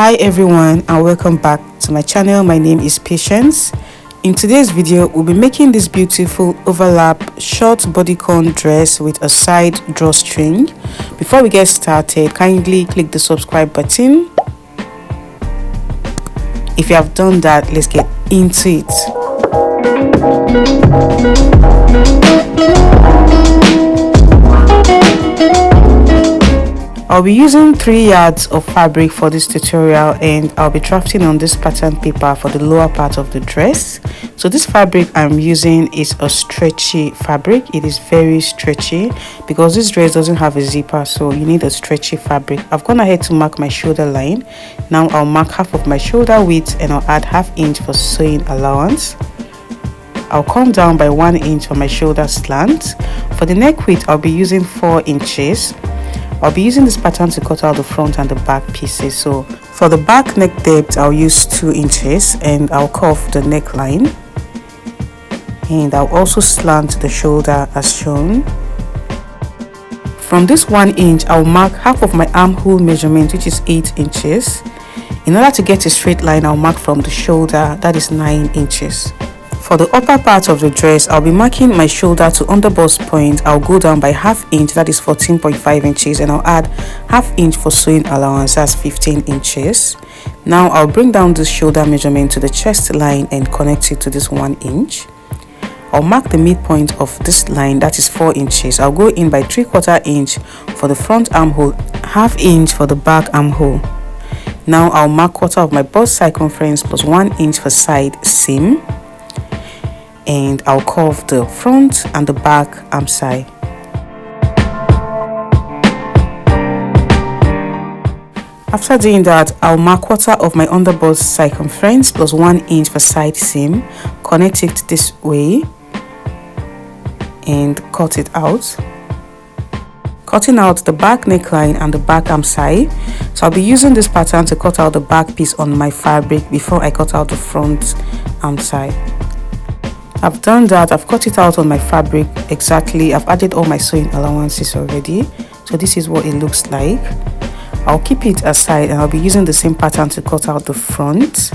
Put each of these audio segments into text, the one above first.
Hi everyone, and welcome back to my channel. My name is Patience. In today's video, we'll be making this beautiful overlap short bodycon dress with a side drawstring. Before we get started, kindly click the subscribe button. If you have done that, let's get into it. I'll be using 3 yards of fabric for this tutorial, and I'll be drafting on this pattern paper for the lower part of the dress. So this fabric I'm using is a stretchy fabric. It is very stretchy because this dress doesn't have a zipper, so you need a stretchy fabric. I've gone ahead to mark my shoulder line. Now I'll mark half of my shoulder width and I'll add ½ inch for sewing allowance. I'll come down by 1 inch for my shoulder slant. For the neck width, I'll be using 4 inches. I'll be using this pattern to cut out the front and the back pieces. So for the back neck depth, I'll use 2 inches and I'll curve the neckline. And I'll also slant the shoulder as shown. From this 1 inch, I'll mark half of my armhole measurement, which is 8 inches. In order to get a straight line, I'll mark from the shoulder, that is 9 inches. For the upper part of the dress, I'll be marking my shoulder to underbust point. I'll go down by ½ inch, that is 14.5 inches, and I'll add ½ inch for sewing allowance, that's 15 inches. Now I'll bring down this shoulder measurement to the chest line and connect it to this 1 inch. I'll mark the midpoint of this line, that is 4 inches. I'll go in by 3/4 inch for the front armhole, ½ inch for the back armhole. Now I'll mark quarter of my bust circumference plus 1 inch for side seam. And I'll curve the front and the back arm side. After doing that, I'll mark quarter of my underbust circumference plus 1 inch for side seam, connect it this way and cut it out. Cutting out the back neckline and the back arm side. So I'll be using this pattern to cut out the back piece on my fabric before I cut out the front arm side. I've done that. I've cut it out on my fabric exactly. I've added all my sewing allowances already. So this is what it looks like. I'll keep it aside and I'll be using the same pattern to cut out the front.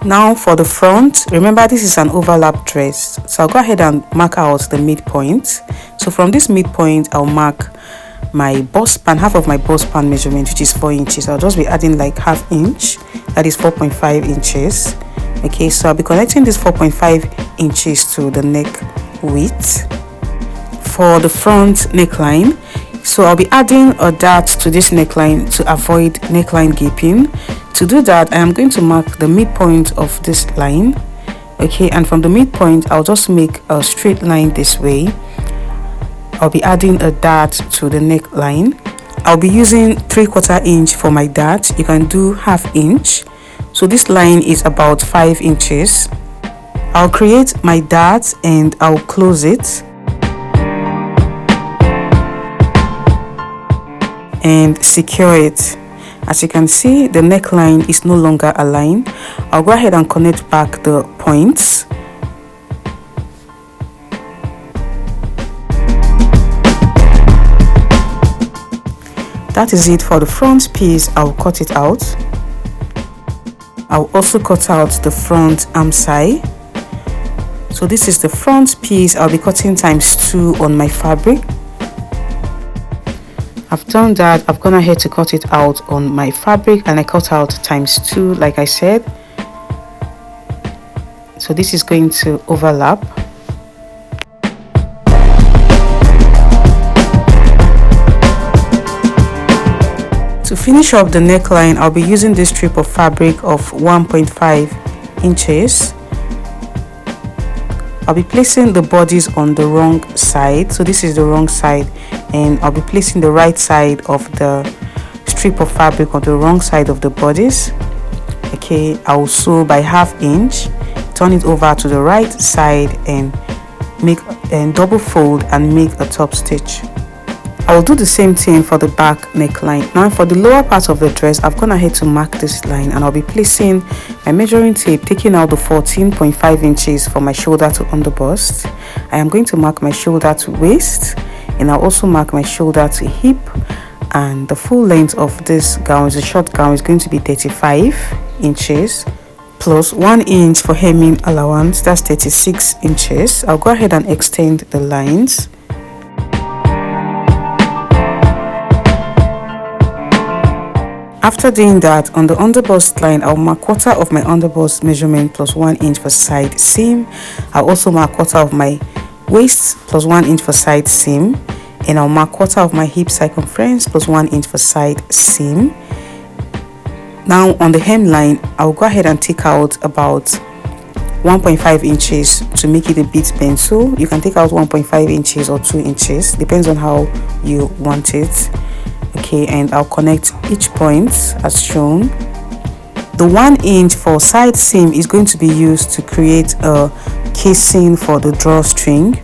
Now for the front, remember this is an overlap dress. So I'll go ahead and mark out the midpoint. So from this midpoint, I'll mark my bust span, half of my bust span measurement, which is 4 inches. I'll just be adding like ½ inch, that is 4.5 inches. Okay, so I'll be connecting this 4.5 inches to the neck width for the front neckline. So I'll be adding a dart to this neckline to avoid neckline gaping. To do that, I am going to mark the midpoint of this line. Okay, and from the midpoint, I'll just make a straight line this way. I'll be adding a dart to the neckline. I'll be using 3/4 inch for my dart. You can do ½ inch. So this line is about 5 inches. I'll create my dart and I'll close it and secure it. As you can see, the neckline is no longer aligned. I'll go ahead and connect back the points. That is it for the front piece. I'll cut it out. I'll also cut out the front arm side. So this is the front piece. I'll be cutting ×2 on my fabric. I've done that. I've gone ahead to cut it out on my fabric and I cut out ×2 like I said. So this is going to overlap. To finish up the neckline, I'll be using this strip of fabric of 1.5 inches. I'll be placing the bodies on the wrong side. So this is the wrong side, and I'll be placing the right side of the strip of fabric on the wrong side of the bodies. Okay, I will sew by ½ inch, turn it over to the right side and make a double fold and make a top stitch. I will do the same thing for the back neckline. Now for the lower part of the dress, I've gone ahead to mark this line and I'll be placing my measuring tape, taking out the 14.5 inches for my shoulder to underbust. I am going to mark my shoulder to waist and I'll also mark my shoulder to hip and the full length of this gown, the short gown, is going to be 35 inches plus 1 inch for hemming allowance. That's 36 inches. I'll go ahead and extend the lines. After doing that, on the underbust line, I'll mark quarter of my underbust measurement plus 1 inch for side seam. I'll also mark quarter of my waist plus 1 inch for side seam, and I'll mark quarter of my hip circumference plus 1 inch for side seam. Now on the hem line, I'll go ahead and take out about 1.5 inches to make it a bit bent. So you can take out 1.5 inches or 2 inches, depends on how you want it. Okay, and I'll connect each point as shown. The 1 inch for side seam is going to be used to create a casing for the drawstring.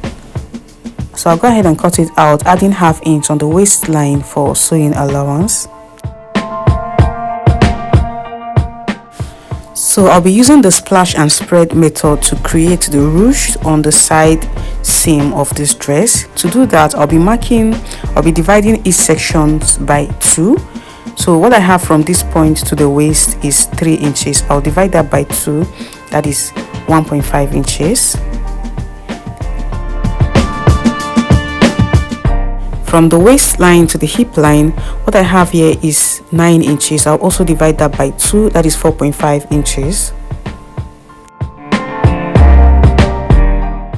So I'll go ahead and cut it out, adding ½ inch on the waistline for sewing allowance. So I'll be using the splash and spread method to create the ruched on the side seam of this dress. To do that, I'll be dividing each section by 2. So what I have from this point to the waist is 3 inches. I'll divide that by 2, that is 1.5 inches. From the waistline to the hip line, what I have here is 9 inches. I'll also divide that by 2, that is 4.5 inches.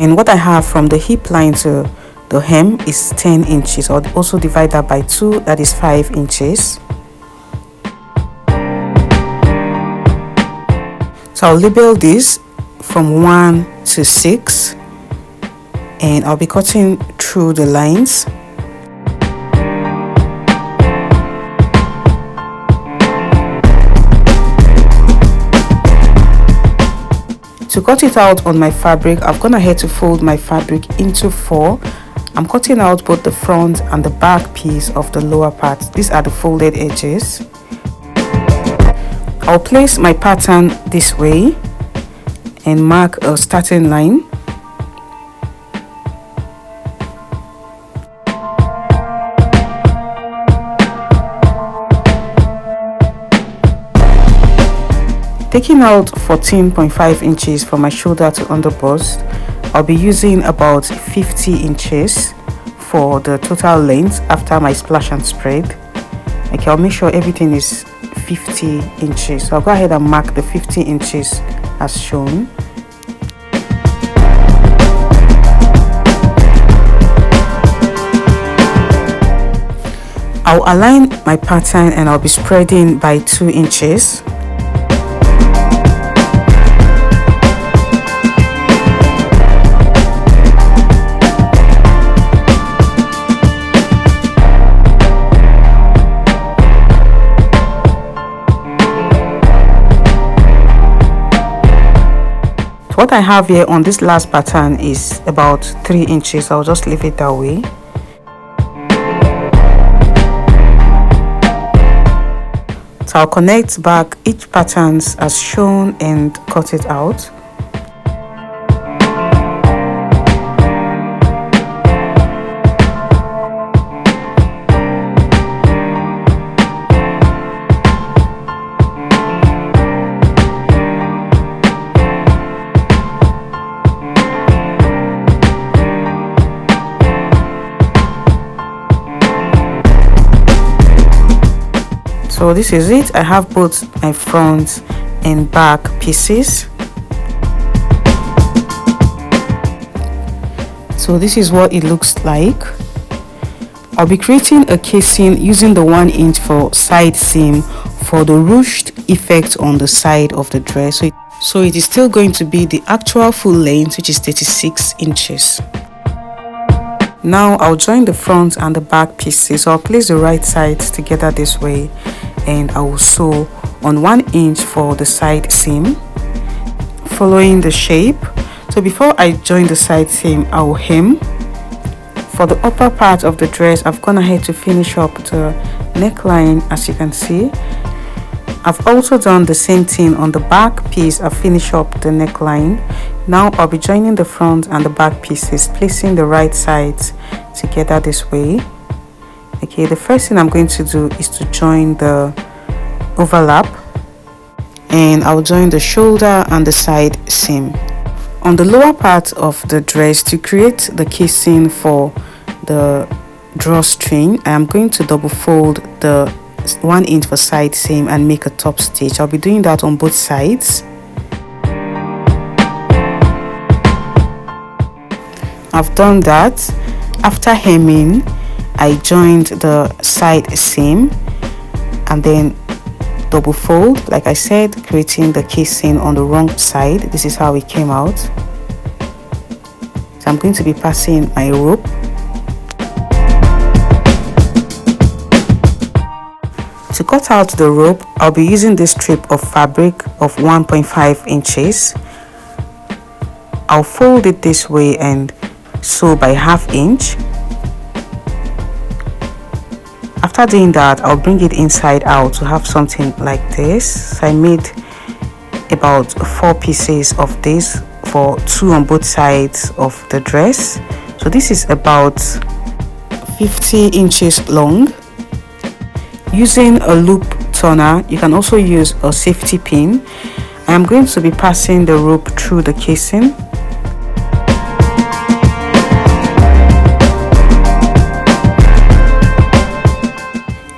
And what I have from the hip line to the hem is 10 inches. I'll also divide that by 2, that is 5 inches. So I'll label this from 1 to 6, and I'll be cutting through the lines. To cut it out on my fabric, I've gone ahead to fold my fabric into 4. I'm cutting out both the front and the back piece of the lower part. These are the folded edges. I'll place my pattern this way and mark a starting line. Taking out 14.5 inches from my shoulder to underbust, I'll be using about 50 inches for the total length after my splash and spread. Okay, I'll make sure everything is 50 inches. So I'll go ahead and mark the 50 inches as shown. I'll align my pattern and I'll be spreading by 2 inches. What I have here on this last pattern is about 3 inches. I'll just leave it that way. So I'll connect back each patterns as shown and cut it out. So this is it. I have both my front and back pieces. So this is what it looks like. I'll be creating a casing using the 1 inch for side seam for the ruched effect on the side of the dress. So it is still going to be the actual full length, which is 36 inches. Now I'll join the front and the back pieces. So I'll place the right sides together this way, and I will sew on 1 inch for the side seam, following the shape. So before I join the side seam, I will hem. For the upper part of the dress, I've gone ahead to finish up the neckline, as you can see. I've also done the same thing on the back piece. I finish up the neckline. Now I'll be joining the front and the back pieces, placing the right sides together this way, Okay, the first thing I'm going to do is to join the overlap, and I'll join the shoulder and the side seam. On the lower part of the dress, to create the casing for the drawstring, I am going to double fold the 1 inch for side seam and make a top stitch. I'll be doing that on both sides. I've done that. After hemming, I joined the side seam and then double fold, like I said, creating the casing on the wrong side. This is how it came out. So I'm going to be passing my rope. To cut out the rope, I'll be using this strip of fabric of 1.5 inches. I'll fold it this way and sew by 1/2 inch. After doing that, I'll bring it inside out to have something like this. So I made about 4 pieces of this, for 2 on both sides of the dress. So this is about 50 inches long. Using a loop turner, you can also use a safety pin. I am going to be passing the rope through the casing.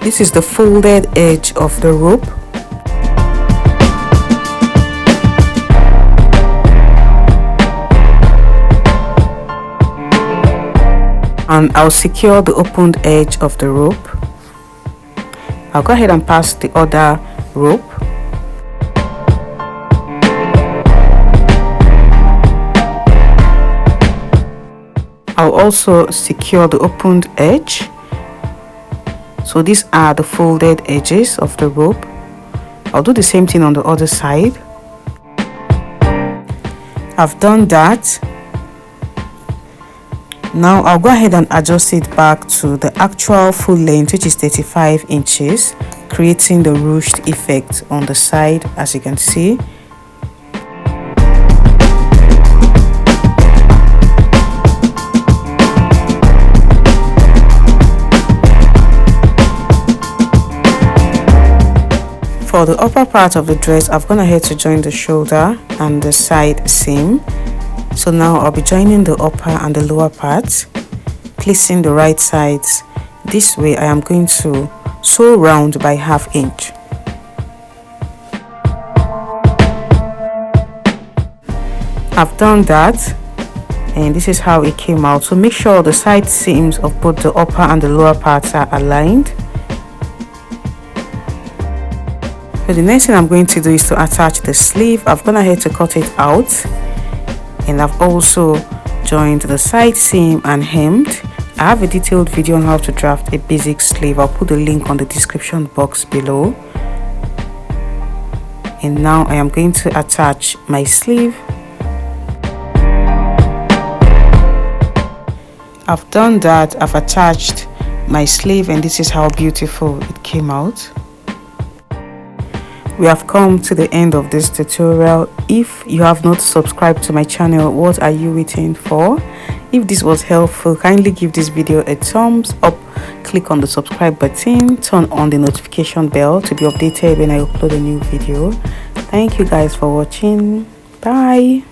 This is the folded edge of the rope. And I'll secure the opened edge of the rope. I'll go ahead and pass the other rope. I'll also secure the opened edge. So these are the folded edges of the rope. I'll do the same thing on the other side. I've done that. Now I'll go ahead and adjust it back to the actual full length, which is 35 inches, creating the ruched effect on the side, as you can see. For the upper part of the dress, I've gone ahead to join the shoulder and the side seam. So now I'll be joining the upper and the lower part, placing the right sides this way. I am going to sew round by 1/2 inch. I've done that, and this is how it came out. So make sure the side seams of both the upper and the lower parts are aligned. So the next thing I'm going to do is to attach the sleeve. I've gone ahead to cut it out, and I've also joined the side seam and hemmed. I have a detailed video on how to draft a basic sleeve. I'll put the link on the description box below. And now I am going to attach my sleeve. I've done that. I've attached my sleeve, and this is how beautiful it came out. We have come to the end of this tutorial. If you have not subscribed to my channel, what are you waiting for? If this was helpful, kindly give this video a thumbs up, click on the subscribe button, turn on the notification bell to be updated when I upload a new video. Thank you guys for watching. Bye.